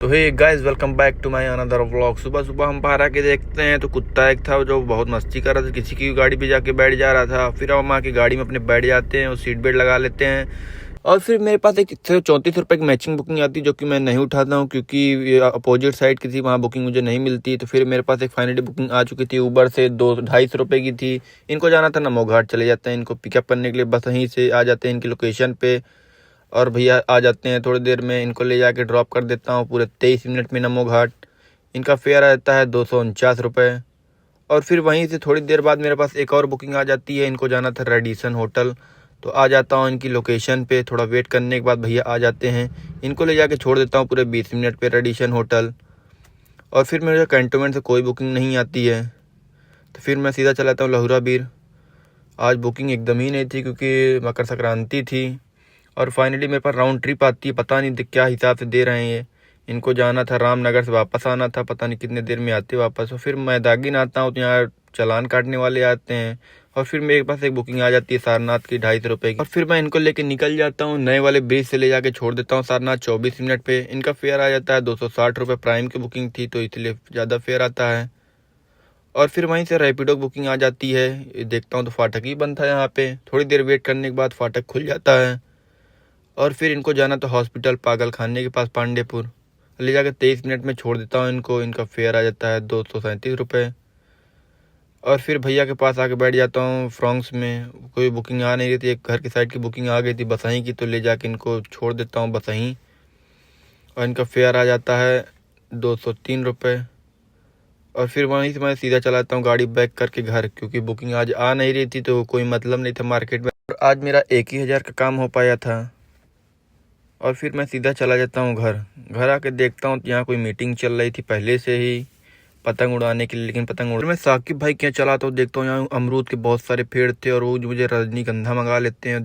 तो hey guys, welcome back to my another vlog. सुबह सुबह हम बाहर आके देखते हैं तो कुत्ता एक था जो बहुत मस्ती कर रहा था, किसी की गाड़ी पे जाके बैठ जा रहा था। फिर हम आके गाड़ी में अपने बैठ जाते हैं और सीट बेल्ट लगा लेते हैं। और फिर मेरे पास एक 34 रुपये की मैचिंग बुकिंग आती है जो कि मैं नहीं उठाता हूँ क्योंकि अपोजिट साइड की थी, वहाँ बुकिंग मुझे नहीं मिलती। तो फिर मेरे पास एक फाइनली बुकिंग आ चुकी थी ऊबर से, 2-2.5 रुपये की थी। इनको जाना था नमो घाट, चले जाते हैं इनको पिकअप करने के लिए, बस वहीं से आ जाते हैं इनकी लोकेशन पे और भैया आ जाते हैं थोड़ी देर में। इनको ले जाके ड्रॉप कर देता हूँ पूरे 23 मिनट में नमो घाट। इनका फेयर रहता है 249 रुपये। और फिर वहीं से थोड़ी देर बाद मेरे पास एक और बुकिंग आ जाती है, इनको जाना था रेडिसन होटल। तो आ जाता हूँ इनकी लोकेशन पे, थोड़ा वेट करने के बाद भैया आ जाते हैं। इनको ले जाके छोड़ देता हूँ पूरे 20 मिनट पे रेडिसन होटल। और फिर मेरे कैंटोनमेंट से कोई बुकिंग नहीं आती है तो फिर मैं सीधा चला जाता हूँ लहुरा बीर। आज बुकिंग एकदम ही नहीं थी क्योंकि मकर संक्रांति थी। और फाइनली मेरे पास राउंड ट्रिप आती है, पता नहीं क्या हिसाब से दे रहे हैं ये। इनको जाना था रामनगर से वापस आना था, पता नहीं कितने देर में आते वापस। और फिर मैदागिन आता हूँ तो यहाँ चालान काटने वाले आते हैं। और फिर मेरे पास एक बुकिंग आ जाती है सारनाथ की 250 रुपये की। और फिर मैं इनको लेके निकल जाता हूँ, नए वाले ब्रिज से ले जाके छोड़ देता हूँ सारनाथ 24 मिनट पे। इनका फेयर आ जाता है 260 रुपये, प्राइम की बुकिंग थी तो इसलिए ज़्यादा फेयर आता है। और फिर वहीं से रैपिडो बुकिंग आ जाती है। देखता हूँ तो फाटक ही बंद था यहाँ पे, थोड़ी देर वेट करने के बाद फाटक खुल जाता है। और फिर इनको जाना तो हॉस्पिटल पागल खाने के पास पांडेपुर, ले जाकर 23 मिनट में छोड़ देता हूँ इनको। इनका फेयर आ जाता है 237 रुपये। और फिर भैया के पास आके बैठ जाता हूँ फ्रॉन्क्स में। कोई बुकिंग आ नहीं रही थी, एक घर की साइड की बुकिंग आ गई थी बसहीं की, तो ले जाके इनको छोड़ देता हूँ बसहीं। और इनका फेयर आ जाता है 203 रुपये। और फिर वहीं से मैं सीधा चलाता हूँ गाड़ी बैक करके घर, क्योंकि बुकिंग आज आ नहीं रही थी तो कोई मतलब नहीं था मार्केट में। और आज मेरा 1 ही 1000 का काम हो पाया था। और फिर मैं सीधा चला जाता हूँ घर आके देखता हूँ यहाँ कोई मीटिंग चल रही थी पहले से ही पतंग उड़ाने के लिए। लेकिन मैं साकिब भाई क्या चलाता हूँ, देखता हूँ यहाँ अमरूद के बहुत सारे पेड़ थे और वो जो मुझे रजनीगंधा मंगा लेते हैं।